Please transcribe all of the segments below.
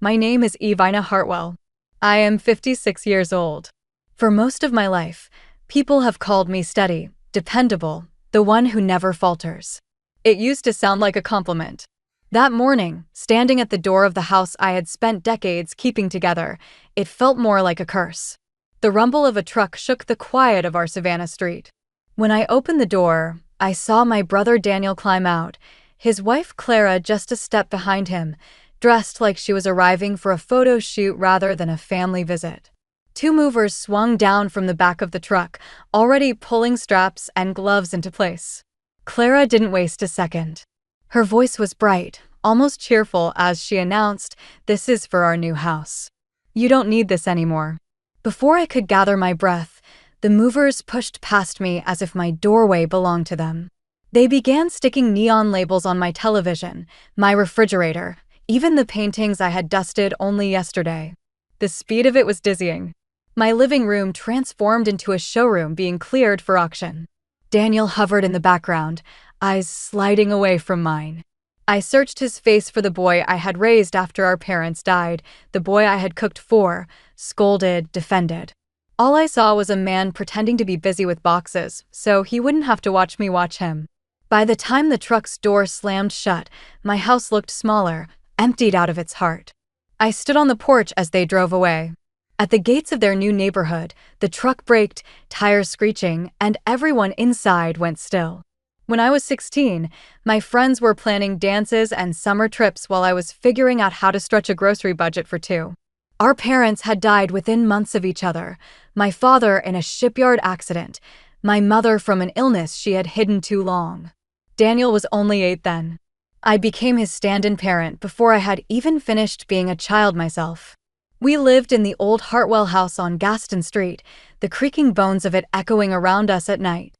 My name is Evina Hartwell. I am 56 years old. For most of my life, people have called me steady, dependable, the one who never falters. It used to sound like a compliment. That morning, standing at the door of the house I had spent decades keeping together, it felt more like a curse. The rumble of a truck shook the quiet of our Savannah street. When I opened the door, I saw my brother Daniel climb out, his wife Clara just a step behind him, dressed like she was arriving for a photo shoot rather than a family visit. Two movers swung down from the back of the truck, already pulling straps and gloves into place. Clara didn't waste a second. Her voice was bright, almost cheerful as she announced, "This is for our new house. You don't need this anymore." Before I could gather my breath, the movers pushed past me as if my doorway belonged to them. They began sticking neon labels on my television, my refrigerator, even the paintings I had dusted only yesterday. The speed of it was dizzying. My living room transformed into a showroom being cleared for auction. Daniel hovered in the background, eyes sliding away from mine. I searched his face for the boy I had raised after our parents died, the boy I had cooked for, scolded, defended. All I saw was a man pretending to be busy with boxes, so he wouldn't have to watch me watch him. By the time the truck's door slammed shut, my house looked smaller, emptied out of its heart. I stood on the porch as they drove away. At the gates of their new neighborhood, the truck braked, tires screeching, and everyone inside went still. When I was 16, my friends were planning dances and summer trips while I was figuring out how to stretch a grocery budget for two. Our parents had died within months of each other, my father in a shipyard accident, my mother from an illness she had hidden too long. Daniel was only 8 then. I became his stand-in parent before I had even finished being a child myself. We lived in the old Hartwell house on Gaston Street, the creaking bones of it echoing around us at night.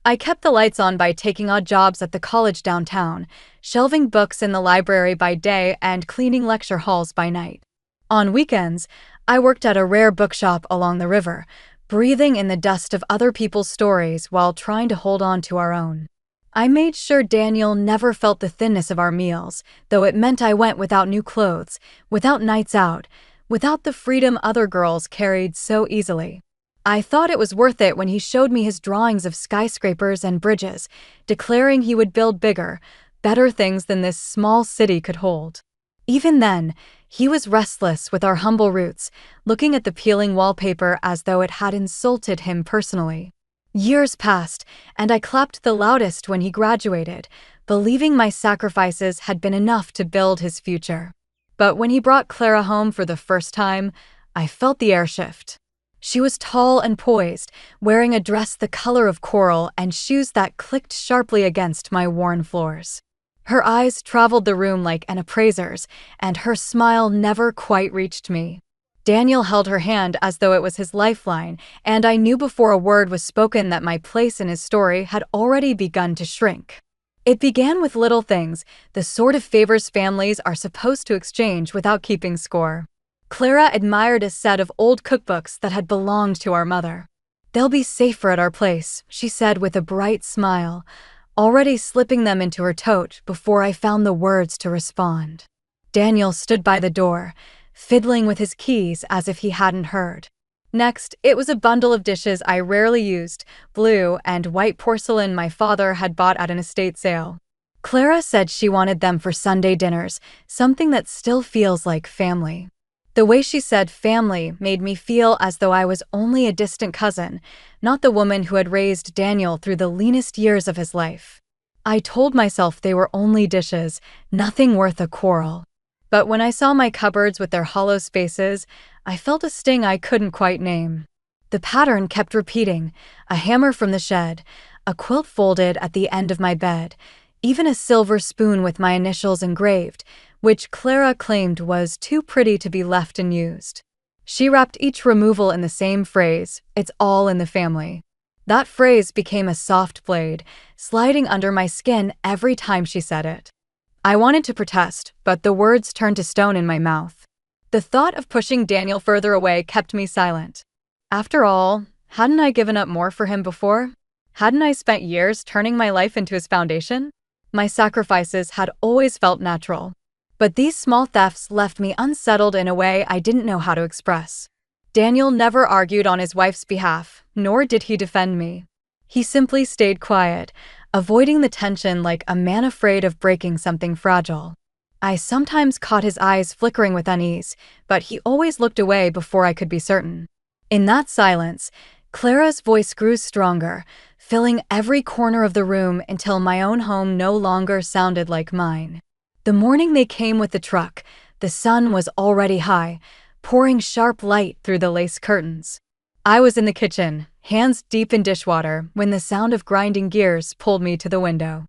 I kept the lights on by taking odd jobs at the college downtown, shelving books in the library by day and cleaning lecture halls by night. On weekends, I worked at a rare bookshop along the river, breathing in the dust of other people's stories while trying to hold on to our own. I made sure Daniel never felt the thinness of our meals, though it meant I went without new clothes, without nights out, without the freedom other girls carried so easily. I thought it was worth it when he showed me his drawings of skyscrapers and bridges, declaring he would build bigger, better things than this small city could hold. Even then, he was restless with our humble roots, looking at the peeling wallpaper as though it had insulted him personally. Years passed, and I clapped the loudest when he graduated, believing my sacrifices had been enough to build his future. But when he brought Clara home for the first time, I felt the air shift. She was tall and poised, wearing a dress the color of coral and shoes that clicked sharply against my worn floors. Her eyes traveled the room like an appraiser's, and her smile never quite reached me. Daniel held her hand as though it was his lifeline, and I knew before a word was spoken that my place in his story had already begun to shrink. It began with little things, the sort of favors families are supposed to exchange without keeping score. Clara admired a set of old cookbooks that had belonged to our mother. "They'll be safer at our place," she said with a bright smile, already slipping them into her tote before I found the words to respond. Daniel stood by the door, fiddling with his keys as if he hadn't heard. Next, it was a bundle of dishes I rarely used, blue and white porcelain my father had bought at an estate sale. Clara said she wanted them for Sunday dinners, something that still feels like family. The way she said family made me feel as though I was only a distant cousin, not the woman who had raised Daniel through the leanest years of his life. I told myself they were only dishes, nothing worth a quarrel. But when I saw my cupboards with their hollow spaces, I felt a sting I couldn't quite name. The pattern kept repeating, a hammer from the shed, a quilt folded at the end of my bed, even a silver spoon with my initials engraved, which Clara claimed was too pretty to be left unused. She wrapped each removal in the same phrase, "It's all in the family." That phrase became a soft blade, sliding under my skin every time she said it. I wanted to protest, but the words turned to stone in my mouth. The thought of pushing Daniel further away kept me silent. After all, hadn't I given up more for him before? Hadn't I spent years turning my life into his foundation? My sacrifices had always felt natural. But these small thefts left me unsettled in a way I didn't know how to express. Daniel never argued on his wife's behalf, nor did he defend me. He simply stayed quiet, avoiding the tension like a man afraid of breaking something fragile. I sometimes caught his eyes flickering with unease, but he always looked away before I could be certain. In that silence, Clara's voice grew stronger, filling every corner of the room until my own home no longer sounded like mine. The morning they came with the truck, the sun was already high, pouring sharp light through the lace curtains. I was in the kitchen, hands deep in dishwater, when the sound of grinding gears pulled me to the window.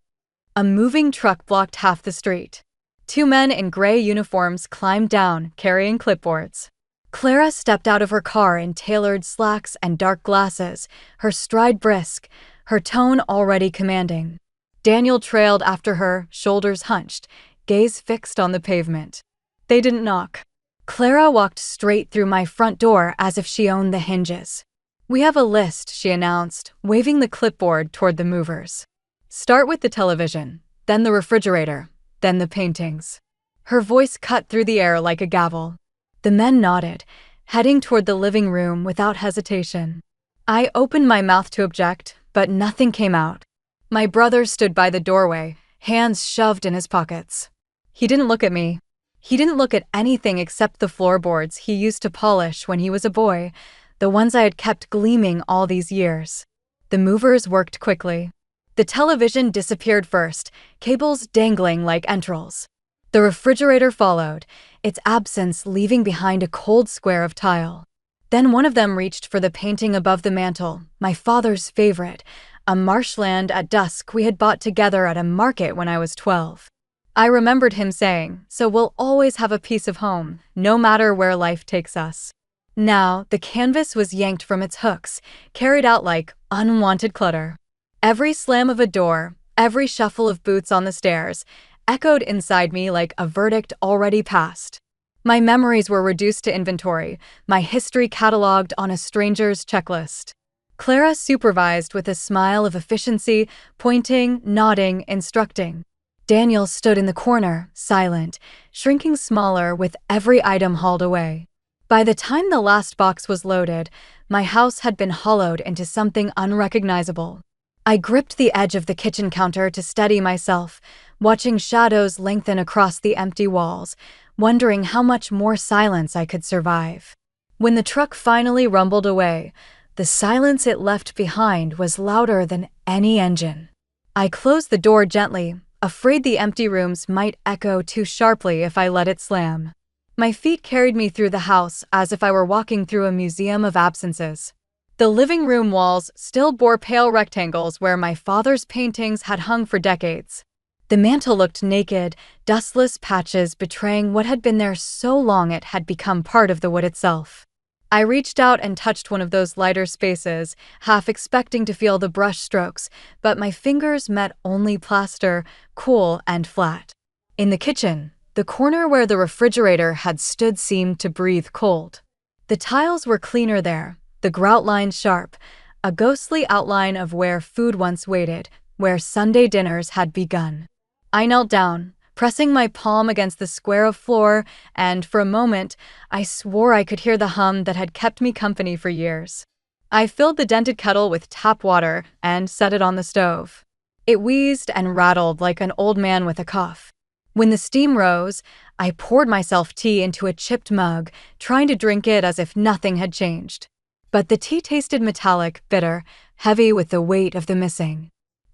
A moving truck blocked half the street. Two men in gray uniforms climbed down, carrying clipboards. Clara stepped out of her car in tailored slacks and dark glasses, her stride brisk, her tone already commanding. Daniel trailed after her, shoulders hunched, gaze fixed on the pavement. They didn't knock. Clara walked straight through my front door as if she owned the hinges. "We have a list," she announced, waving the clipboard toward the movers. "Start with the television, then the refrigerator, then the paintings." Her voice cut through the air like a gavel. The men nodded, heading toward the living room without hesitation. I opened my mouth to object, but nothing came out. My brother stood by the doorway, hands shoved in his pockets. He didn't look at me. He didn't look at anything except the floorboards he used to polish when he was a boy, the ones I had kept gleaming all these years. The movers worked quickly. The television disappeared first, cables dangling like entrails. The refrigerator followed, its absence leaving behind a cold square of tile. Then one of them reached for the painting above the mantel, my father's favorite, a marshland at dusk we had bought together at a market when I was 12. I remembered him saying, "So we'll always have a piece of home, no matter where life takes us." Now, the canvas was yanked from its hooks, carried out like unwanted clutter. Every slam of a door, every shuffle of boots on the stairs, echoed inside me like a verdict already passed. My memories were reduced to inventory, my history catalogued on a stranger's checklist. Clara supervised with a smile of efficiency, pointing, nodding, instructing. Daniel stood in the corner, silent, shrinking smaller with every item hauled away. By the time the last box was loaded, my house had been hollowed into something unrecognizable. I gripped the edge of the kitchen counter to steady myself, watching shadows lengthen across the empty walls, wondering how much more silence I could survive. When the truck finally rumbled away, the silence it left behind was louder than any engine. I closed the door gently, afraid the empty rooms might echo too sharply if I let it slam. My feet carried me through the house as if I were walking through a museum of absences. The living room walls still bore pale rectangles where my father's paintings had hung for decades. The mantel looked naked, dustless patches betraying what had been there so long it had become part of the wood itself. I reached out and touched one of those lighter spaces, half expecting to feel the brush strokes, but my fingers met only plaster, cool and flat. In the kitchen, the corner where the refrigerator had stood seemed to breathe cold. The tiles were cleaner there, the grout line sharp, a ghostly outline of where food once waited, where Sunday dinners had begun. I knelt down, pressing my palm against the square of floor, and for a moment, I swore I could hear the hum that had kept me company for years. I filled the dented kettle with tap water and set it on the stove. It wheezed and rattled like an old man with a cough. When the steam rose, I poured myself tea into a chipped mug, trying to drink it as if nothing had changed. But the tea tasted metallic, bitter, heavy with the weight of the missing.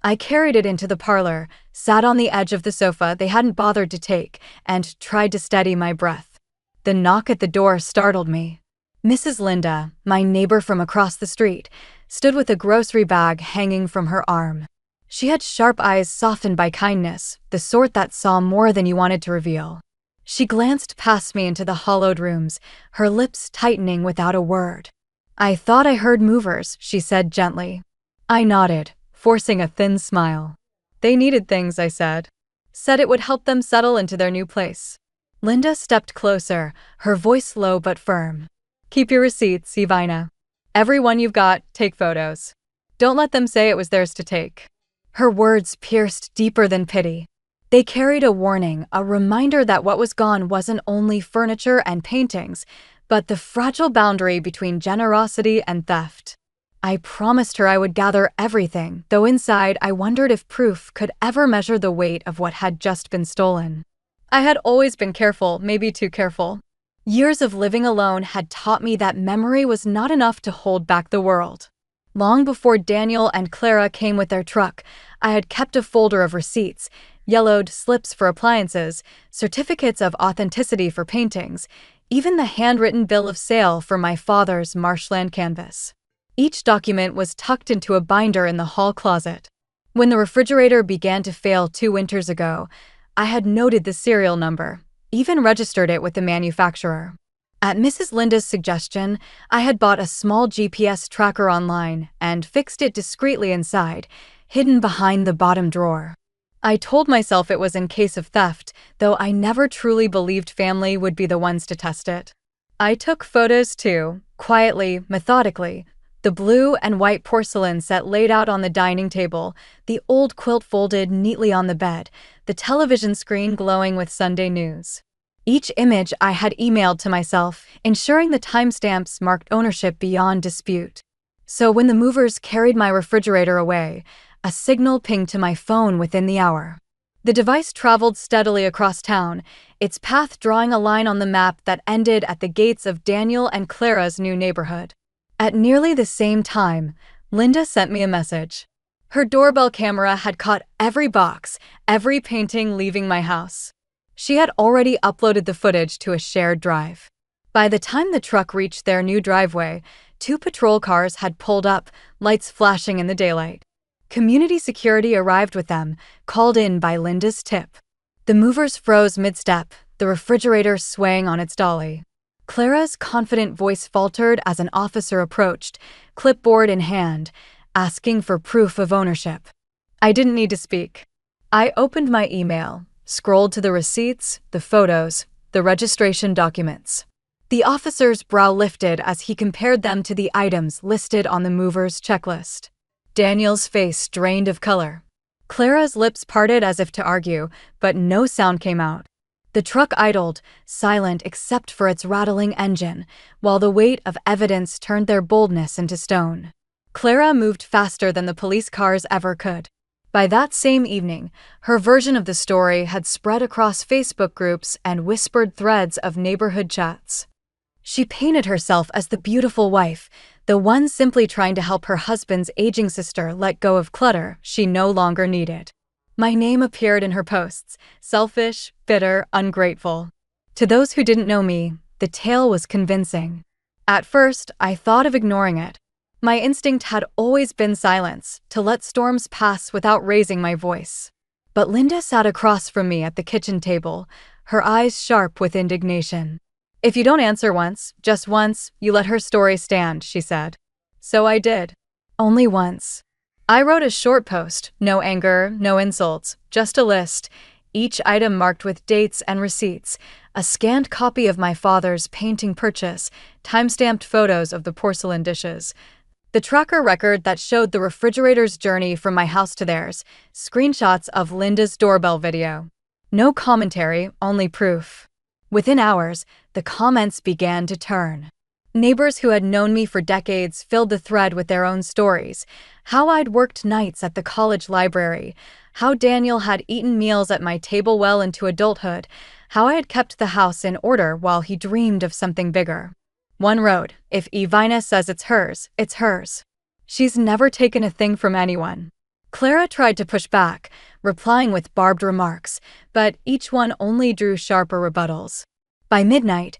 I carried it into the parlor, sat on the edge of the sofa they hadn't bothered to take, and tried to steady my breath. The knock at the door startled me. Mrs. Linda, my neighbor from across the street, stood with a grocery bag hanging from her arm. She had sharp eyes softened by kindness, the sort that saw more than you wanted to reveal. She glanced past me into the hollowed rooms, her lips tightening without a word. "I thought I heard movers," she said gently. I nodded, forcing a thin smile. "They needed things," I said. "Said it would help them settle into their new place." Linda stepped closer, her voice low but firm. "Keep your receipts, Ivana. Every one you've got, take photos. Don't let them say it was theirs to take." Her words pierced deeper than pity. They carried a warning, a reminder that what was gone wasn't only furniture and paintings, but the fragile boundary between generosity and theft. I promised her I would gather everything, though inside I wondered if proof could ever measure the weight of what had just been stolen. I had always been careful, maybe too careful. Years of living alone had taught me that memory was not enough to hold back the world. Long before Daniel and Clara came with their truck, I had kept a folder of receipts, yellowed slips for appliances, certificates of authenticity for paintings, even the handwritten bill of sale for my father's marshland canvas. Each document was tucked into a binder in the hall closet. When the refrigerator began to fail 2 winters ago, I had noted the serial number, even registered it with the manufacturer. At Mrs. Linda's suggestion, I had bought a small GPS tracker online and fixed it discreetly inside, hidden behind the bottom drawer. I told myself it was in case of theft, though I never truly believed family would be the ones to test it. I took photos too, quietly, methodically. The blue and white porcelain set laid out on the dining table, the old quilt folded neatly on the bed, the television screen glowing with Sunday news. Each image I had emailed to myself, ensuring the timestamps marked ownership beyond dispute. So when the movers carried my refrigerator away, a signal pinged to my phone within the hour. The device traveled steadily across town, its path drawing a line on the map that ended at the gates of Daniel and Clara's new neighborhood. At nearly the same time, Linda sent me a message. Her doorbell camera had caught every box, every painting leaving my house. She had already uploaded the footage to a shared drive. By the time the truck reached their new driveway, 2 patrol cars had pulled up, lights flashing in the daylight. Community security arrived with them, called in by Linda's tip. The movers froze mid-step, the refrigerator swaying on its dolly. Clara's confident voice faltered as an officer approached, clipboard in hand, asking for proof of ownership. I didn't need to speak. I opened my email, scrolled to the receipts, the photos, the registration documents. The officer's brow lifted as he compared them to the items listed on the mover's checklist. Daniel's face drained of color. Clara's lips parted as if to argue, but no sound came out. The truck idled, silent except for its rattling engine, while the weight of evidence turned their boldness into stone. Clara moved faster than the police cars ever could. By that same evening, her version of the story had spread across Facebook groups and whispered threads of neighborhood chats. She painted herself as the beautiful wife, the one simply trying to help her husband's aging sister let go of clutter she no longer needed. My name appeared in her posts, selfish, bitter, ungrateful. To those who didn't know me, the tale was convincing. At first, I thought of ignoring it. My instinct had always been silence, to let storms pass without raising my voice. But Linda sat across from me at the kitchen table, her eyes sharp with indignation. If you don't answer once, just once, you let her story stand, she said. So I did. Only once. I wrote a short post, no anger, no insults, just a list, each item marked with dates and receipts, a scanned copy of my father's painting purchase, time-stamped photos of the porcelain dishes, the tracker record that showed the refrigerator's journey from my house to theirs, screenshots of Linda's doorbell video. No commentary, only proof. Within hours, the comments began to turn. Neighbors who had known me for decades filled the thread with their own stories. How I'd worked nights at the college library, how Daniel had eaten meals at my table well into adulthood, how I had kept the house in order while he dreamed of something bigger. One wrote, "If Evina says it's hers, it's hers. She's never taken a thing from anyone." Clara tried to push back, replying with barbed remarks, but each one only drew sharper rebuttals. By midnight,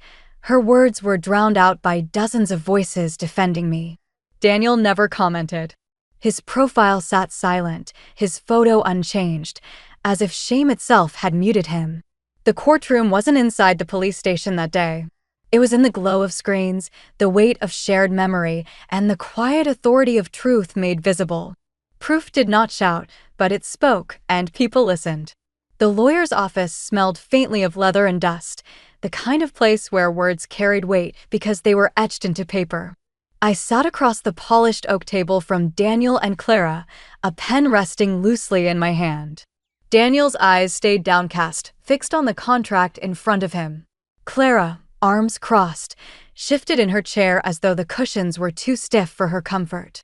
her words were drowned out by dozens of voices defending me. Daniel never commented. His profile sat silent, his photo unchanged, as if shame itself had muted him. The courtroom wasn't inside the police station that day. It was in the glow of screens, the weight of shared memory, and the quiet authority of truth made visible. Proof did not shout, but it spoke, and people listened. The lawyer's office smelled faintly of leather and dust, the kind of place where words carried weight because they were etched into paper. I sat across the polished oak table from Daniel and Clara, a pen resting loosely in my hand. Daniel's eyes stayed downcast, fixed on the contract in front of him. Clara, arms crossed, shifted in her chair as though the cushions were too stiff for her comfort.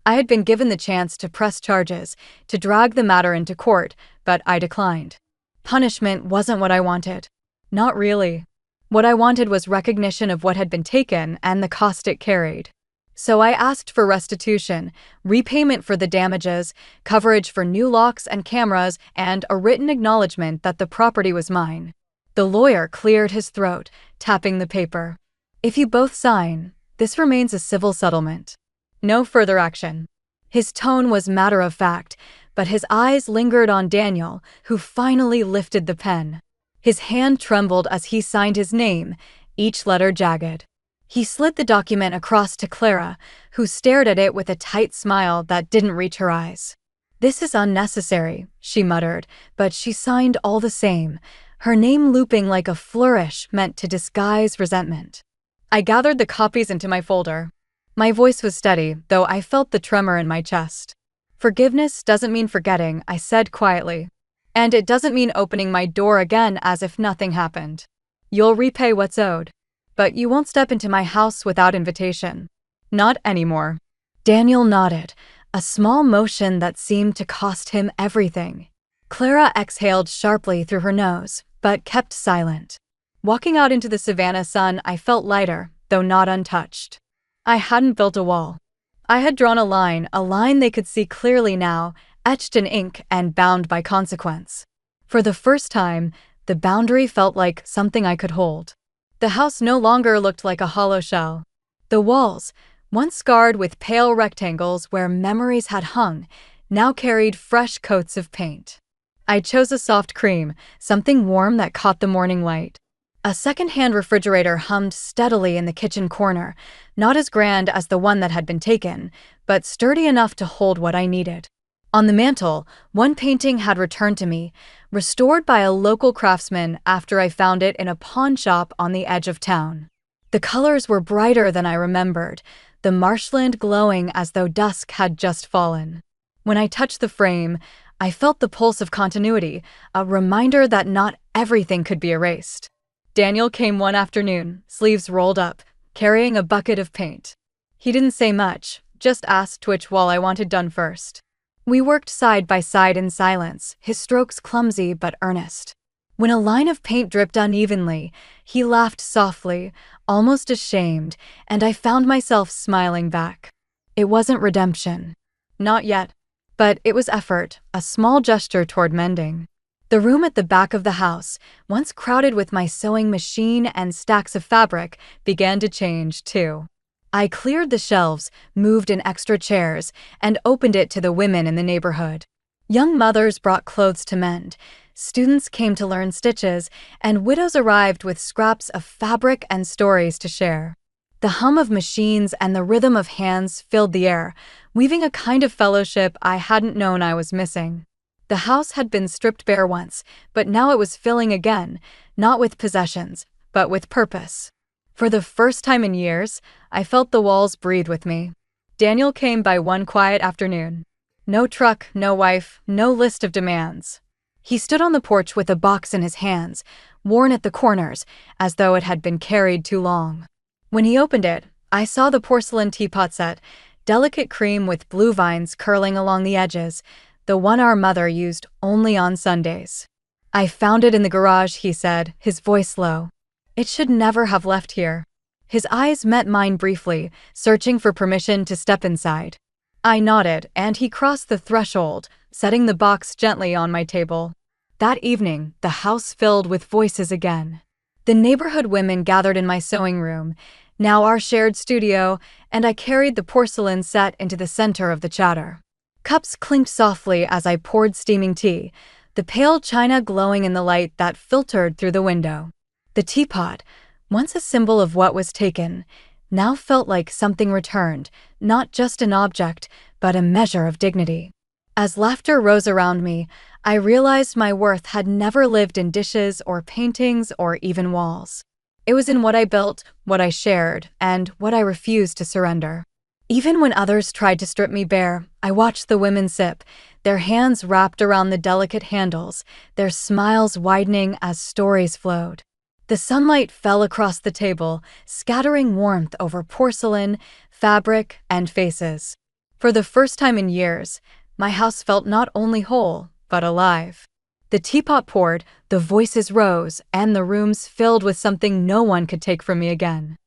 I had been given the chance to press charges, to drag the matter into court, but I declined. Punishment wasn't what I wanted. Not really. What I wanted was recognition of what had been taken and the cost it carried. So I asked for restitution, repayment for the damages, coverage for new locks and cameras, and a written acknowledgement that the property was mine. The lawyer cleared his throat, tapping the paper. If you both sign, this remains a civil settlement. No further action. His tone was matter-of-fact, but his eyes lingered on Daniel, who finally lifted the pen. His hand trembled as he signed his name, each letter jagged. He slid the document across to Clara, who stared at it with a tight smile that didn't reach her eyes. "This is unnecessary," she muttered, but she signed all the same, her name looping like a flourish meant to disguise resentment. I gathered the copies into my folder. My voice was steady, though I felt the tremor in my chest. "Forgiveness doesn't mean forgetting," I said quietly. "And it doesn't mean opening my door again as if nothing happened. You'll repay what's owed. But you won't step into my house without invitation. Not anymore." Daniel nodded, a small motion that seemed to cost him everything. Clara exhaled sharply through her nose, but kept silent. Walking out into the savannah sun, I felt lighter, though not untouched. I hadn't built a wall. I had drawn a line they could see clearly now, etched in ink and bound by consequence. For the first time, the boundary felt like something I could hold. The house no longer looked like a hollow shell. The walls, once scarred with pale rectangles where memories had hung, now carried fresh coats of paint. I chose a soft cream, something warm that caught the morning light. A second-hand refrigerator hummed steadily in the kitchen corner, not as grand as the one that had been taken, but sturdy enough to hold what I needed. On the mantel, one painting had returned to me, restored by a local craftsman after I found it in a pawn shop on the edge of town. The colors were brighter than I remembered, the marshland glowing as though dusk had just fallen. When I touched the frame, I felt the pulse of continuity, a reminder that not everything could be erased. Daniel came one afternoon, sleeves rolled up, carrying a bucket of paint. He didn't say much, just asked which wall I wanted done first. We worked side by side in silence, his strokes clumsy but earnest. When a line of paint dripped unevenly, he laughed softly, almost ashamed, and I found myself smiling back. It wasn't redemption. Not yet. But it was effort, a small gesture toward mending. The room at the back of the house, once crowded with my sewing machine and stacks of fabric, began to change, too. I cleared the shelves, moved in extra chairs, and opened it to the women in the neighborhood. Young mothers brought clothes to mend, students came to learn stitches, and widows arrived with scraps of fabric and stories to share. The hum of machines and the rhythm of hands filled the air, weaving a kind of fellowship I hadn't known I was missing. The house had been stripped bare once, but now it was filling again, not with possessions, but with purpose. For the first time in years, I felt the walls breathe with me. Daniel came by one quiet afternoon. No truck, no wife, no list of demands. He stood on the porch with a box in his hands, worn at the corners, as though it had been carried too long. When he opened it, I saw the porcelain teapot set, delicate cream with blue vines curling along the edges, the one our mother used only on Sundays. "I found it in the garage," he said, his voice low. "It should never have left here." His eyes met mine briefly, searching for permission to step inside. I nodded, and he crossed the threshold, setting the box gently on my table. That evening, the house filled with voices again. The neighborhood women gathered in my sewing room, now our shared studio, and I carried the porcelain set into the center of the chatter. Cups clinked softly as I poured steaming tea, the pale china glowing in the light that filtered through the window. The teapot, once a symbol of what was taken, now felt like something returned, not just an object, but a measure of dignity. As laughter rose around me, I realized my worth had never lived in dishes or paintings or even walls. It was in what I built, what I shared, and what I refused to surrender. Even when others tried to strip me bare, I watched the women sip, their hands wrapped around the delicate handles, their smiles widening as stories flowed. The sunlight fell across the table, scattering warmth over porcelain, fabric, and faces. For the first time in years, my house felt not only whole, but alive. The teapot poured, the voices rose, and the rooms filled with something no one could take from me again.